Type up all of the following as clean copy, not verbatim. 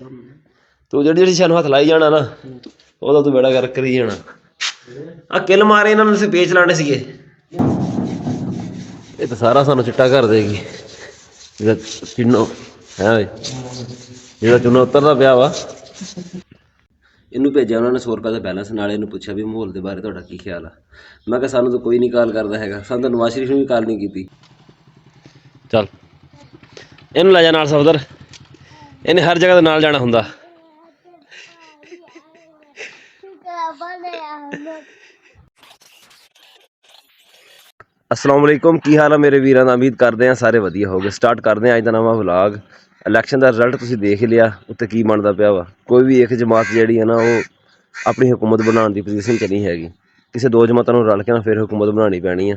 ਤੂੰ ਜਿਹੜੀ ਜਿਹੜੀ ਸਾਨੂੰ ਹੱਥ ਲਾਈ ਜਾਣਾ ਨਾ ਉਹਦਾ ਤੂੰ ਬੇੜਾ ਗਰਕ ਕਰੀ ਜਾਣਾ। ਆ ਕਿੱਲ ਮਾਰੇ ਇਹਨਾਂ ਨੂੰ ਅਸੀਂ ਵੇਚ ਲਾਣੇ ਸੀਗੇ। ਇਹ ਤਾਂ ਸਾਰਾ ਸਾਨੂੰ ਚਿੱਟਾ ਕਰ ਦੇਗੀ ਜਿਹੜਾ ਚਿੰਨੋ ਹੈ ਓਏ, ਜਿਹੜਾ ਚੁੰਨਾ ਉਤਰਦਾ ਪਿਆ ਵਾ। ਇਹਨੂੰ ਭੇਜਿਆ ਉਹਨਾਂ ਨੇ 100 ਰੁਪਏ ਦਾ ਬੈਲੈਂਸ, ਨਾਲ ਇਹਨੂੰ ਪੁੱਛਿਆ ਵੀ ਮਾਹੌਲ ਦੇ ਬਾਰੇ ਤੁਹਾਡਾ ਕੀ ਖਿਆਲ ਆ। ਮੈਂ ਕਿਹਾ ਸਾਨੂੰ ਤਾਂ ਕੋਈ ਨਹੀਂ ਕਾਲ ਕਰਦਾ ਹੈਗਾ, ਸਾਨੂੰ ਤਾਂ ਨਵਾਜ਼ ਸ਼ਰੀਫ ਨੂੰ ਵੀ ਕਾਲ ਨਹੀਂ ਕੀਤੀ। ਚੱਲ ਇਹਨੂੰ ਲੈ ਜਾ ਨਾਲ ਸਫਦਰ, ਇਹਨੇ ਹਰ ਜਗ੍ਹਾ ਦੇ ਨਾਲ ਜਾਣਾ ਹੁੰਦਾ। अस्सलाम वालेकुम, की हाल है मेरे वीरां दा? उम्मीद करते हैं सारे वधिया हो गए। स्टार्ट करते हैं अज का नवा व्लॉग। इलैक्शन का रिजल्ट तुसीं देख लिया, उत्ते की बनता पिया वा। कोई भी एक जमात जिहड़ी है ना वो अपनी हुकूमत बनाने की पोजीशन च नहीं हैगी। किसी दो जमातों नूं रल के ना फिर हुकूमत बनानी पैनी है।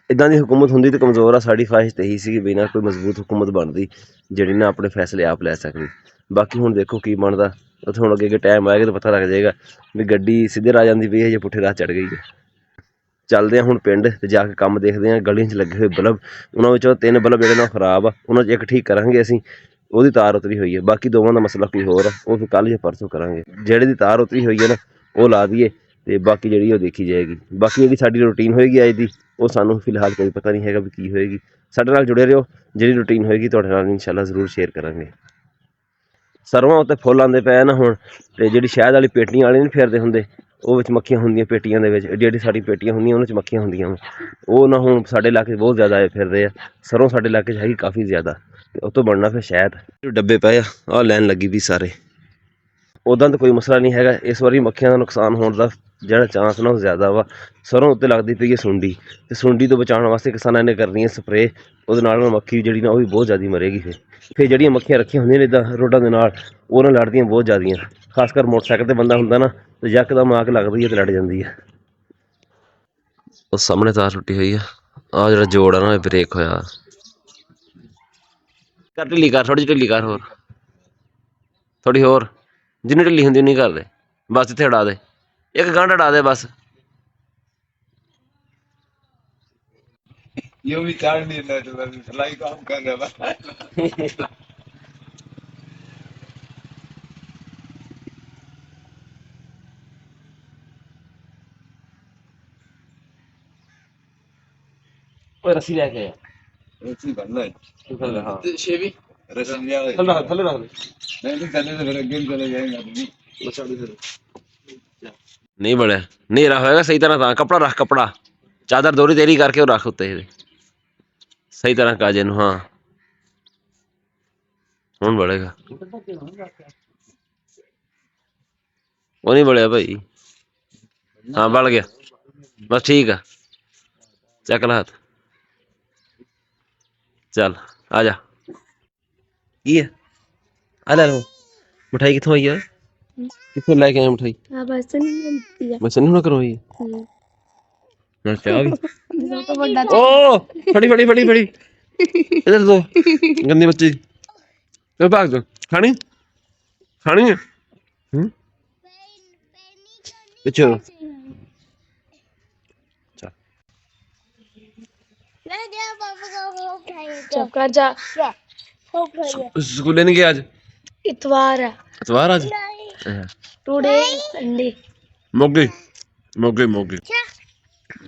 इदां दी हुकूमत हुंदी तो कमज़ोर आ। साडी ख्वाहिश तो यही सी कि बिना कोई मजबूत हुकूमत बनती जिहड़ी ना अपने फैसले आप लै सकदी। बाकी हुण देखो की बनदा, उत्थे हुण अगे टाइम आएगा तो पता लग जाएगा भी गड्डी सीधे राह जांदी पई है या पुट्ठे राह चढ़ गई है। ਚੱਲਦੇ ਹਾਂ ਹੁਣ ਪਿੰਡ ਤੇ ਜਾ ਕੇ ਕੰਮ ਦੇਖਦੇ ਹਾਂ। ਗਲੀਆਂ 'ਚ ਲੱਗੇ ਹੋਏ ਬਲਬ, ਉਹਨਾਂ ਵਿੱਚੋਂ 3 ਬਲਬ ਜਿਹੜੇ ਨਾ ਖਰਾਬ ਆ, ਉਹਨਾਂ 'ਚ ਇੱਕ ਠੀਕ ਕਰਾਂਗੇ ਅਸੀਂ, ਉਹਦੀ ਤਾਰ ਉਤਰੀ ਹੋਈ ਹੈ। ਬਾਕੀ ਦੋਵਾਂ ਦਾ ਮਸਲਾ ਕੋਈ ਹੋਰ ਆ, ਉਹ ਫਿਰ ਕੱਲ੍ਹ ਜਾਂ ਪਰਸੋਂ ਕਰਾਂਗੇ। ਜਿਹੜੇ ਦੀ ਤਾਰ ਉਤਰੀ ਹੋਈ ਹੈ ਨਾ ਉਹ ਲਾ ਦਈਏ ਤੇ ਬਾਕੀ ਜਿਹੜੀ ਉਹ ਦੇਖੀ ਜਾਏਗੀ। ਬਾਕੀ ਜਿਹੜੀ ਸਾਡੀ ਰੂਟੀਨ ਹੋਏਗੀ ਅੱਜ ਦੀ, ਉਹ ਸਾਨੂੰ ਫਿਲਹਾਲ ਕੋਈ ਪਤਾ ਨਹੀਂ ਹੈਗਾ ਵੀ ਕੀ ਹੋਏਗੀ। ਸਾਡੇ ਨਾਲ ਜੁੜੇ ਰਹੋ, ਜਿਹੜੀ ਰੂਟੀਨ ਹੋਏਗੀ ਤੁਹਾਡੇ ਨਾਲ ਇਨਸ਼ਾਅੱਲਾ ਜ਼ਰੂਰ ਸ਼ੇਅਰ ਕਰਾਂਗੇ। ਸਰੋਂ ਉੱਤੇ ਫੁੱਲ ਆਉਂਦੇ ਪਏ ਨਾ ਹੁਣ, ਤੇ ਜਿਹੜੀ ਸ਼ਹਿਦ ਵਾਲੀ ਪੇਟੀਆਂ ਵਾਲੇ ਨਹੀਂ ਫੇਰਦੇ ਹੁੰਦੇ, ਉਹ ਵਿੱਚ ਮੱਖੀਆਂ ਹੁੰਦੀਆਂ ਪੇਟੀਆਂ ਦੇ ਵਿੱਚ। ਜਿਹੜੀ ਸਾਡੀ ਪੇਟੀਆਂ ਹੁੰਦੀਆਂ ਉਹਨਾਂ 'ਚ ਮੱਖੀਆਂ ਹੁੰਦੀਆਂ ਵਾ। ਉਹ ਨਾ ਹੁਣ ਸਾਡੇ ਇਲਾਕੇ 'ਚ ਬਹੁਤ ਜ਼ਿਆਦਾ ਆਏ ਫਿਰਦੇ ਆ। ਸਰੋਂ ਸਾਡੇ ਇਲਾਕੇ 'ਚ ਹੈਗੀ ਕਾਫੀ ਜ਼ਿਆਦਾ, ਤੇ ਉਹ ਤੋਂ ਬਣਨਾ ਫਿਰ ਸ਼ਹਿਦ। ਡੱਬੇ ਪਏ ਆ, ਆਹ ਲਾਈਨ ਲੱਗੀ ਵੀ ਸਾਰੇ। ਉੱਦਾਂ ਤਾਂ ਕੋਈ ਮਸਲਾ ਨਹੀਂ ਹੈਗਾ, ਇਸ ਵਾਰੀ ਮੱਖੀਆਂ ਦਾ ਨੁਕਸਾਨ ਹੋਣ ਦਾ ਜਿਹੜਾ ਚਾਂਸ ਨਾ ਉਹ ਜ਼ਿਆਦਾ ਵਾ। ਸਰੋਂ ਉੱਤੇ ਲੱਗਦੀ ਪਈ ਹੈ ਸੁੰਡੀ, ਤੇ ਸੁੰਡੀ ਤੋਂ ਬਚਾਉਣ ਵਾਸਤੇ ਕਿਸਾਨਾਂ ਨੇ ਕਰਨੀ ਹੈ ਸਪਰੇਅ। ਉਹਦੇ ਨਾਲ ਮੱਖੀ ਜਿਹੜੀ ਨਾ ਉਹ ਵੀ ਬਹੁਤ ਜ਼ਿਆਦਾ ਮਰੇਗੀ। ਫਿਰ ਜਿਹੜੀਆਂ ਮੱਖੀਆਂ ਰੱਖੀਆਂ ਹੁੰਦੀਆਂ ਨੇ ਇੱਦਾਂ ਰੋਡਾਂ ਦੇ ਨਾਲ, ਉਹਨਾਂ ਲੜਦੀਆਂ ਬਹੁਤ ਜ਼ਿਆਦੀਆਂ। ਖਾਸ ਕਰ ਮੋਟਰਸਾਈਕਲ 'ਤੇ ਬੰਦਾ ਹੁੰਦਾ ਨਾ ਤੇ ਯਕਦਮ ਆਗ ਲੱਗਦੀ ਹੈ ਤੇ ਲੜ ਜਾਂਦੀ ਹੈ। ਉਹ ਸਾਹਮਣੇ ਤਾਰ ਟੁੱਟੀ ਹੋਈ ਆ, ਆਹ ਜਿਹੜਾ ਜੋੜ ਆ ਨਾ ਇਹ ਬ੍ਰੇਕ ਹੋਇਆ। ਕਰ ਢਿੱਲੀ ਕਰ, ਥੋੜੀ ਜਿਹੀ ਢਿੱਲੀ ਕਰ, ਹੋਰ ਥੋੜੀ ਹੋਰ, ਜਿੰਨੀ ਢਿੱਲੀ ਹੁੰਦੀ ਉਨੀ ਕਰ ਦੇ ਬਸ। ਇੱਥੇ ਉਡਾ ਦੇ, ਇੱਕ ਗੰਢ ਉਡਾ ਦੇ ਬਸ। ये भी चार नहीं है, सिलाई काम कर रहा है। ओए रस्सी लेके आया, रस्सी बनना है। तू चल रहा। हाँ शेवी रस्सी लिया है। थल्ले रख दे। नहीं चले तो फिर अगेन चले जाएंगे आदमी। नहीं बढ़िया, नेरा होएगा सही तरह। था कपड़ा रख, कपड़ा चादर दोरी तेरी करके रख उत्ते सही तरह काजे नु। हाँ हुण बढ़ेगा, वो नहीं बढ़िया भाई। हाँ बढ़ गया बस, ठीक है। चक ला हाथ, चल आ जा। की है आ ले लो मिठाई। कितों आई है, कितों लेके आए मिठाई? बस नहीं करवाई। अच्छा भी ओ फड़ी फड़ी फड़ी फड़ी, इधर दो गंदी बच्ची। तो भाग दो, खानी खानी है पीछे। स्कूल नहीं गया आज? इतवार है। इतवार आज? Today Sunday. मोगे मोगे मोगे।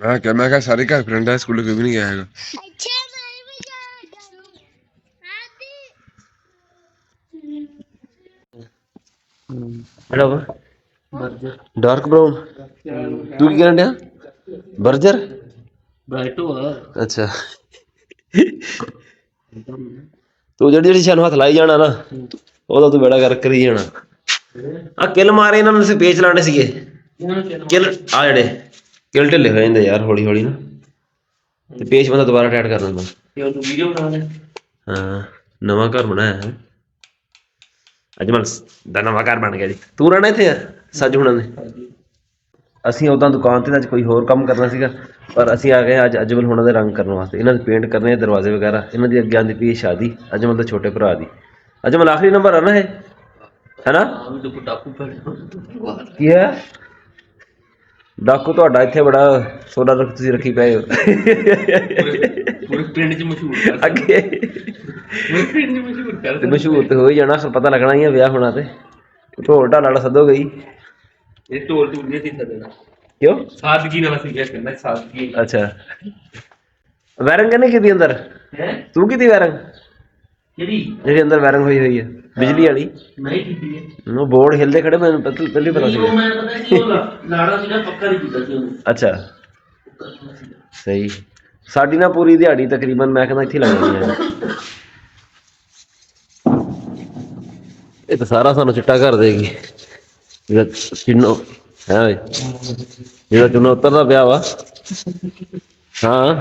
मैं क्या सारे का फ्रेंड है, स्कूल कोई भी नहीं गया है। डार्क ब्राउन तू की कहन डया? बर्जर अच्छा। तू ਜਿਹੜੀ ਸਾਨੂੰ ਹੱਥ ਲਾਈ ਜਾਣਾ ਨਾ ਉਹਦਾ ਤੂੰ ਬੇੜਾ ਗਰਕ ਕਰੀ ਜਾਣਾ। ਆ ਕਿੱਲ ਮਾਰੇ ਇਹਨਾਂ ਨੂੰ ਅਸੀਂ ਵੇਚ ਲਾਣੇ ਸੀਗੇ। ਕਿੱਲ ਆ ਜਿਹੜੇ ਕਿੱਲ ਢਿੱਲੇ ਹੋ ਜਾਂਦੇ ਯਾਰ ਹੌਲੀ ਹੌਲੀ ਨਾ, ਤੇ ਪੇਚ ਬੰਦਾ ਦੁਬਾਰਾ ਟਾਈਟ ਕਰ ਦਿੰਦਾ। ਹਾਂ ਨਵਾਂ ਘਰ ਬਣਾਇਆ ਹੈ ਅਜਮਲ ਦਾ, ਨਵਾਂ ਘਰ ਬਣ ਗਿਆ ਜੀ। ਤੂੰ ਰਹਿਣਾ ਇੱਥੇ ਆ ਸੱਜ ਹੁਣਾਂ ਨੇ। ਅਸੀਂ ਉੱਦਾਂ ਦੁਕਾਨ 'ਤੇ ਅੱਜ ਕੋਈ ਹੋਰ ਕੰਮ ਕਰਨਾ ਸੀਗਾ, ਪਰ ਅਸੀਂ ਆ ਗਏ ਅੱਜ ਅਜਮਲ ਹੁਣਾਂ ਦੇ ਰੰਗ ਕਰਨ ਵਾਸਤੇ। ਇਹਨਾਂ ਦੇ ਪੇਂਟ ਕਰਨੇ ਦਰਵਾਜ਼ੇ ਵਗੈਰਾ। ਇਹਨਾਂ ਦੀ ਅੱਗੇ ਆਉਂਦੀ ਪਈ ਸ਼ਾਦੀ ਅਜਮਲ ਦੇ ਛੋਟੇ ਭਰਾ ਦੀ। ਅਜਮਲ ਆਖਰੀ ਨੰਬਰ ਆ ਨਾ ਇਹ, है ना? ਕੀ है ਡਾਕੂ ਤੁਹਾਡਾ ਇੱਥੇ ਬੜਾ ਸੋਨਾ ਰੱਖ ਤੁਸੀਂ ਰੱਖੀ ਪਏ ਹੋ ਪੂਰੇ ਪਿੰਡ 'ਚ ਮਸ਼ਹੂਰ ਕਰ ਅੱਗੇ ਪੂਰੇ ਪਿੰਡ 'ਚ ਮਸ਼ਹੂਰ ਕਰ ਤੇ ਮਸ਼ਹੂਰ ਤੇ ਹੋ ਹੀ ਜਾਣਾ, ਫਿਰ ਪਤਾ ਲੱਗਣਾ ਹੀ ਆ ਵਿਆਹ ਹੋਣਾ ਤੇ ਢੋਲ ਢਾਲ ਵਾਲਾ ਸੱਦੋ ਗਈ। ਇਹ ਢੋਲ ਟੁੱਟ ਸੀ ਸਦਣਾ ਕਿਉਂ? ਸਾਦਗੀ ਨਾਲ ਸੀ ਕਹਿੰਦਾ ਸਾਦਗੀ। ਅੱਛਾ ਵਾਇਰਿੰਗ ਕਿਹਨੇ ਕੀਤੀ ਅੰਦਰ? ਹੈ ਤੂੰ ਕੀਤੀ ਵਾਇਰਿੰਗ? ਕਿਹੜੀ ਜਿਹੜੀ ਅੰਦਰ ਵਾਇਰਿੰਗ ਹੋਈ ਹੈ ਬਿਜਲੀ ਵਾਲੀ? ਨਹੀਂ ਕੀਤੀ ਹੈ ਉਹ ਬੋਰਡ ਹਿਲਦੇ ਖੜੇ, ਮੈਨੂੰ ਪਹਿਲੀ ਪਤਾ ਸੀ। ਉਹ ਮੈਂ ਪਤਾ ਕੀ ਉਹ ਲਾੜਾ ਸੀਗਾ ਪੱਕਾ ਨਹੀਂ ਕੀਤਾ ਸੀ ਉਹਨੇ। ਅੱਛਾ ਸਹੀ। ਸਾਡੀ ਨਾ ਪੂਰੀ ਦਿਹਾੜੀ ਤਕਰੀਬਨ ਮੈਂ ਕਹਿੰਦਾ ਇੱਥੇ ਲੱਗ ਜਾਂਦੀ ਹੈ। ਇਹ ਤਾਂ ਸਾਰਾ ਸਾਨੂੰ ਚਿੱਟਾ ਕਰ ਦੇਗੀ ਜਿਹੜਾ ਚਿੰਨੋ ਹੈ ਓਏ, ਜਿਹੜਾ ਚੁੰਨਾ ਉਤਰਦਾ ਪਿਆ ਵਾ। ਹਾਂ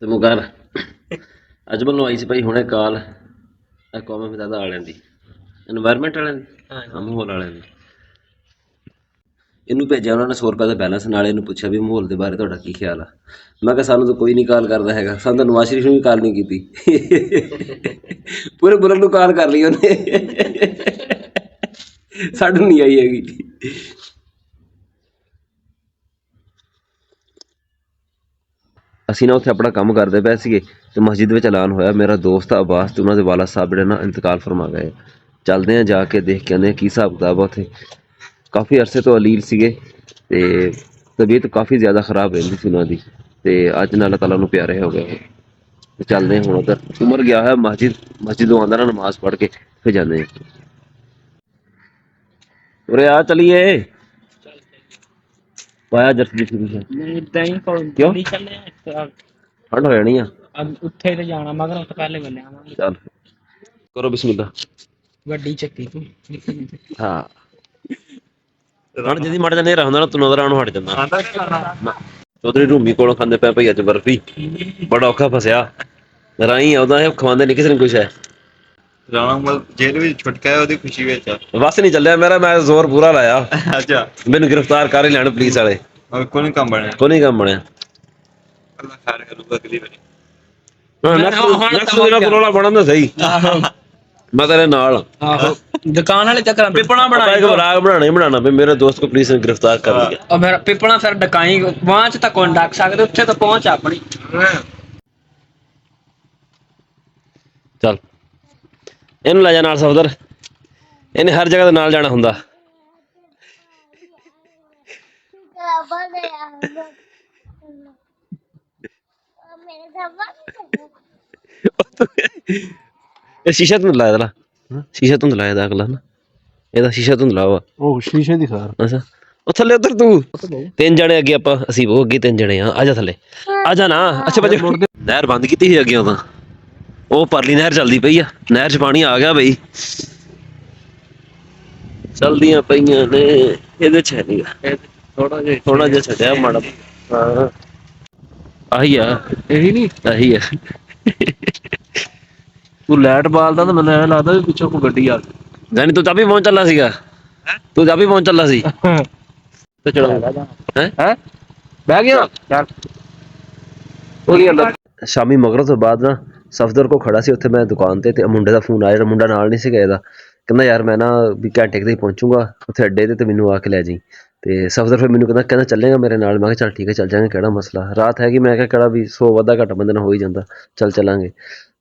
ਤੇ ਮੁਕਾਰ ਅੱਜ ਮੈਨੂੰ ਆਈ ਸੀ ਭਾਈ ਹੁਣੇ ਕਾਲ ਕੌਮੇ ਮਦਦ ਵਾਲਿਆਂ ਦੀ, এনवायरमेंट ਵਾਲਿਆਂ ਦੀ, ਮਾਹੌਲ ਵਾਲਿਆਂ ਦੀ। ਇਹਨੂੰ ਭੇਜਿਆ ਉਹਨਾਂ ਨੇ 100 ਰੁਪਏ ਦਾ ਬੈਲੈਂਸ, ਨਾਲ ਇਹਨੂੰ ਪੁੱਛਿਆ ਵੀ ਮਾਹੌਲ ਦੇ ਬਾਰੇ ਤੁਹਾਡਾ ਕੀ ਖਿਆਲ ਆ। ਮੈਂ ਕਿਹਾ ਸਾਨੂੰ ਤਾਂ ਕੋਈ ਨਹੀਂ ਕਾਲ ਕਰਦਾ ਹੈਗਾ, ਸਾਨੂੰ ਤਾਂ ਨਵਾਜ਼ ਸ਼ਰੀਫ ਨੂੰ ਵੀ ਕਾਲ ਨਹੀਂ ਕੀਤੀ ਪੂਰੇ ਮੁਲਕ ਨੂੰ ਕਾਲ ਕਰ ਲਈ ਉਹਨੇ ਸਾਨੂੰ ਨਹੀਂ ਆਈ ਹੈਗੀ। ਅਸੀਂ ਨਾ ਉੱਥੇ ਆਪਣਾ ਕੰਮ ਕਰਦੇ ਪਏ ਸੀਗੇ ਤੇ ਮਸਜਿਦ ਵਿੱਚ ਐਲਾਨ ਹੋਇਆ, ਮੇਰਾ ਦੋਸਤ ਅਬਾਸ ਤੇ ਉਹਨਾਂ ਦੇ ਵਾਲਾ ਸਾਹਿਬ ਜਿਹੜੇ ਨਾ ਇੰਤਕਾਲ ਫਰਮਾ ਗਏ। ਚੱਲਦੇ ਆ ਜਾ ਕੇ ਦੇਖ ਕੇ ਆਉਂਦੇ ਹਾਂ ਕੀ ਹਿਸਾਬ ਕਿਤਾਬ ਆ ਉੱਥੇ। ਕਾਫੀ ਅਰਸੇ ਤੋਂ ਅਲੀਲ ਸੀਗੇ ਤੇ ਤਬੀਅਤ ਕਾਫੀ ਜ਼ਿਆਦਾ ਖਰਾਬ ਰਹਿੰਦੀ ਸੀ ਉਹਨਾਂ ਦੀ, ਤੇ ਅੱਜ ਨਾਲ ਅੱਲਾਹ ਤਾਲਾ ਨੂੰ ਪਿਆਰੇ ਹੋ ਗਏ। ਤੇ ਚੱਲਦੇ ਹਾਂ ਹੁਣ ਉੱਧਰ। ਉਮਰ ਗਿਆ ਹੋਇਆ ਮਸਜਿਦ ਤੋਂ ਆਉਂਦਾ ਨਾ ਨਮਾਜ਼ ਪੜ੍ਹ ਕੇ ਫਿਰ ਜਾਂਦੇ ਹਾਂ। ਉਰੇ ਆ ਚਲੀਏ ਪਾਇਆ ਜਰਸੀ ਕਿਉਂ ਠੰਡ ਹੋ ਜਾਣੀ ਆ ਉੱਥੇ ਤੇ ਜਾਣਾ ਮਗਰ ਉੱਥੇ ਪਹਿਲੇ ਬੰਨੇ ਆਵਾਂਗੇ। ਚੱਲ ਕਰੋ ਬਿਸਮਿਲ੍ਲਾ। ਗੱਡੀ ਚੱਕੀ ਤੂੰ ਹਾਂ ਹੁਣ ਜਿਹਦੀ ਮੜ ਜਾਂਦੇ ਹੁੰਦਾ ਨਾ ਤੂੰ ਨਜ਼ਰ ਆਉਣੋਂ ਹਟ ਜਾਂਦਾ। ਚੌਧਰੀ ਰੂਮੀ ਕੋਲੋਂ ਖਾਂਦੇ ਪਏ ਭਾਈ ਅੱਜ ਬਰਫੀ, ਬੜਾ ਔਖਾ ਫਸਿਆ। ਰਾਈ ਆਉਂਦਾ ਹੈ ਖਵਾਉਂਦੇ ਨਹੀਂ ਕਿਸੇ ਨੂੰ ਕੁਛ ਹੈ। ਰਾਣਾ ਜੇਲ੍ਹ ਵਿੱਚ ਛੁਟਕਾ ਹੈ ਉਹਦੀ ਖੁਸ਼ੀ ਵਿੱਚ ਬਸ ਨਹੀਂ ਚੱਲਿਆ ਮੇਰਾ, ਮੈਂ ਜ਼ੋਰ ਪੂਰਾ ਲਾਇਆ। ਅੱਛਾ ਮੈਨੂੰ ਗ੍ਰਿਫਤਾਰ ਕਰ ਹੀ ਲੈਣ ਪੁਲਿਸ ਵਾਲੇ। ਕੋਈ ਨਹੀਂ ਕੰਮ ਬਣਿਆ, ਕੋਈ ਨਹੀਂ ਕੰਮ ਬਣਿਆ। ਅੱਲਾ ਖੈਰ ਕਰੂਗਾ ਅਗਲੀ ਵਾਰੀ। ਨੈਕਸਟ ਦਿਨ ਕੋਲੋਂ ਬਣਨ ਦਾ ਸਹੀ, ਮੈਂ ਤੇਰੇ ਨਾਲ। ਆਹੋ ਦੁਕਾਨ ਵਾਲੇ ਚੱਕਰਾਂ ਪਿਪਣਾ ਇੱਕ ਬਣਾਈ ਵਲਾਗ ਬਣਾਣਾ ਹੀ ਬਣਾਣਾ ਵੀ ਮੇਰੇ ਦੋਸਤ को पुलिस ने गिरफ्तार कर लिया। ਉਹ ਫਿਰ ਪਿਪਣਾ ਫਿਰ ਡਕਾਈ ਵਾਂ ਚ ਤਾਂ ਕੋਈ ਡਕ ਸਕਦੇ, ਉੱਥੇ ਤਾਂ ਪਹੁੰਚ ਆਪਣੀ। ਚੱਲ ਇਹਨੂੰ ਲੈ ਜਾ ਨਾਲ ਸਫਦਰ, ਇਹਨੇ ਹਰ ਜਗ੍ਹਾ ਤੇ ਨਾਲ ਜਾਣਾ ਹੁੰਦਾ। ਇਹ ਸ਼ੀਸ਼ਾ ਤੋਂ ਲਾਇਆ ਦਾ, ਸ਼ੀਸ਼ਾ ਤੋਂ ਲਾਇਆ ਦਾ ਅਗਲਾ ਨਾ, ਇਹਦਾ ਸ਼ੀਸ਼ਾ ਤੋਂ ਲਾਵਾ। ਉਹ ਸ਼ੀਸ਼ੇ ਦੀ ਖਾਰ। ਅੱਛਾ ਉਹ ਥੱਲੇ ਉਧਰ ਤੂੰ ਤਿੰਨ ਜਣੇ ਅੱਗੇ, ਆਪਾਂ ਅਸੀਂ ਉਹ ਅੱਗੇ ਤਿੰਨ ਜਣੇ ਆ ਜਾ ਥੱਲੇ ਆ ਜਾ ਨਾ। ਅੱਛਾ ਬੱਚੇ ਨਹਿਰ ਬੰਦ ਕੀਤੀ ਸੀ ਅੱਗੇ, ਤਾਂ ਉਹ ਪਰਲੀ ਨਹਿਰ ਚੱਲਦੀ ਪਈ ਆ, ਨਹਿਰ 'ਚ ਪਾਣੀ ਆ ਗਿਆ ਬਈ, ਚਲਦੀਆਂ ਪਈਆਂ ਨੇ। ਇਹਦੇ 'ਚ ਹੈ ਨੀਗਾ, ਥੋੜਾ ਜਿਹਾ ਛੱਡਿਆ ਮਾੜਾ। ਹਾਂ ਆਹੀ ਆ, ਇਹੀ ਨਹੀਂ ਆਹੀ ਆ। ਤੂੰ ਲਾਈਟ ਬਾਲਦਾ ਤਾਂ ਮੈਨੂੰ ਐਂ ਲੱਗਦਾ ਵੀ ਪਿੱਛੋਂ ਕੋਈ ਗੱਡੀ ਆ ਗਈ। ਜਾਨੀ ਤੂੰ ਚਾਬੀ ਪਹੁੰਚ ਚੱਲਾ ਸੀਗਾ, ਤੂੰ ਚਾਬੀ ਪਹੁੰਚ ਚੱਲਾ ਸੀ ਤੇ ਚਲੋ ਹੈ ਬਹਿ ਗਿਆ ਚੱਲ। ਉਹਦੀ ਅੰਦਰ ਸ਼ਾਮੀ ਮਗਰਬ ਤੋਂ ਬਾਅਦ ਨਾ ਸਫਦਰ ਕੋ ਖੜਾ ਸੀ ਉੱਥੇ ਮੈਂ ਦੁਕਾਨ ਤੇ ਮੁੰਡੇ ਦਾ ਫੋਨ ਆਇਆ, ਜਿਹੜਾ ਮੁੰਡਾ ਨਾਲ ਨਹੀਂ ਸੀਗਾ ਇਹਦਾ, ਕਹਿੰਦਾ ਯਾਰ ਮੈਂ ਨਾ ਵੀ ਘੰਟੇ ਕੁ ਤੇ ਪਹੁੰਚੂਗਾ ਉੱਥੇ ਅੱਡੇ ਤੇ ਮੈਨੂੰ ਆ ਕੇ ਲੈ ਜਾਈਂ। ਤੇ ਸਫਦਰ ਫਿਰ ਮੈਨੂੰ ਕਹਿੰਦਾ ਚੱਲੇਗਾ ਮੇਰੇ ਨਾਲ? ਮੈਂ ਕਿਹਾ ਚੱਲ ਠੀਕ ਹੈ ਚੱਲ ਜਾਂਗੇ, ਕਿਹੜਾ ਮਸਲਾ, ਰਾਤ ਹੈਗੀ। ਮੈਂ ਕਿਹਾ ਕਿਹੜਾ ਵੀ 100 ਵਾਧਾ ਘੱਟ ਬੰਦੇ ਨਾਲ ਹੋ ਹੀ ਜਾਂਦਾ, ਚੱਲ ਚੱਲਾਂਗੇ।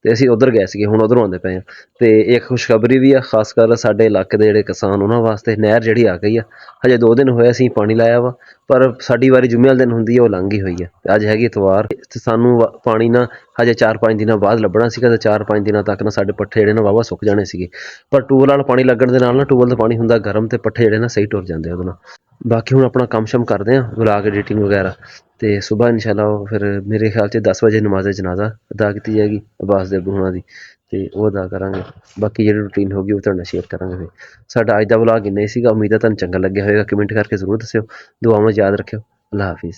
ਤੇ ਅਸੀਂ ਉੱਧਰ ਗਏ ਸੀਗੇ, ਹੁਣ ਉੱਧਰੋਂ ਆਉਂਦੇ ਪਏ ਹਾਂ। ਤੇ ਇੱਕ ਖੁਸ਼ਖਬਰੀ ਵੀ ਆ, ਖਾਸ ਕਰ ਸਾਡੇ ਇਲਾਕੇ ਦੇ ਜਿਹੜੇ ਕਿਸਾਨ ਉਹਨਾਂ ਵਾਸਤੇ, ਨਹਿਰ ਜਿਹੜੀ ਆ ਗਈ ਆ। ਹਜੇ 2 ਦਿਨ ਹੋਏ ਅਸੀਂ ਪਾਣੀ ਲਾਇਆ ਵਾ, ਪਰ ਸਾਡੀ ਵਾਰੀ ਜੁਮੇ ਵਾਲੇ ਦਿਨ ਹੁੰਦੀ ਹੈ, ਉਹ ਲੰਘ ਗਈ ਹੋਈ ਆ। ਤੇ ਅੱਜ ਹੈਗੀ ਇਤਵਾਰ, ਤੇ ਸਾਨੂੰ ਪਾਣੀ ਨਾ ਹਜੇ 4-5 ਦਿਨਾਂ ਬਾਅਦ ਲੱਭਣਾ ਸੀਗਾ, ਤੇ 4-5 ਦਿਨਾਂ ਤੱਕ ਨਾ ਸਾਡੇ ਪੱਠੇ ਜਿਹੜੇ ਨਾ ਵਾਹਵਾ ਸੁੱਕ ਜਾਣੇ ਸੀਗੇ। ਪਰ ਟੂਬਲ ਨਾਲ ਪਾਣੀ ਲੱਗਣ ਦੇ ਨਾਲ ਨਾ ਟੂਬਲ ਦਾ ਪਾਣੀ ਹੁੰਦਾ ਗਰਮ, ਤੇ ਪੱਠੇ ਜਿਹੜੇ ਨਾ ਸਹੀ ਟੁਰ ਜਾਂਦੇ ਉਹਦੇ ਨਾਲ। ਬਾਕੀ ਹੁਣ ਆਪਣਾ ਕੰਮ ਸ਼ਮ ਕਰਦੇ ਹਾਂ, ਵਲੌਗ ਐਡੀਟਿੰਗ ਵਗੈਰਾ, ਤੇ ਸੁਬਾਹ ਇਨਸ਼ਾਅੱਲਾ ਉਹ ਫਿਰ ਮੇਰੇ ਖਿਆਲ 'ਚ 10 ਵਜੇ ਨਮਾਜ਼ ਜਨਾਜ਼ਾ ਅਦਾ ਕੀਤੀ ਜਾਏਗੀ ਅਬਾਸ ਦੇ ਅੱਬੂ ਹੋਣਾ ਦੀ, ਤੇ ਉਹ ਅਦਾ ਕਰਾਂਗੇ। ਬਾਕੀ ਜਿਹੜੀ ਰੂਟੀਨ ਹੋਗੀ ਉਹ ਤੁਹਾਡੇ ਨਾਲ ਸ਼ੇਅਰ ਕਰਾਂਗੇ। ਫਿਰ ਸਾਡਾ ਅੱਜ ਦਾ ਵਲੌਗ ਇੰਨਾ ਹੀ ਸੀਗਾ, ਉਮੀਦ ਹੈ ਤੁਹਾਨੂੰ ਚੰਗਾ ਲੱਗਿਆ ਹੋਵੇਗਾ। ਕਮੈਂਟ ਕਰਕੇ ਜ਼ਰੂਰ ਦੱਸਿਓ, ਦੁਆਵਾਂ 'ਚ ਯਾਦ ਰੱਖਿਓ। ਅੱਲਾ ਹਾਫਿਜ਼।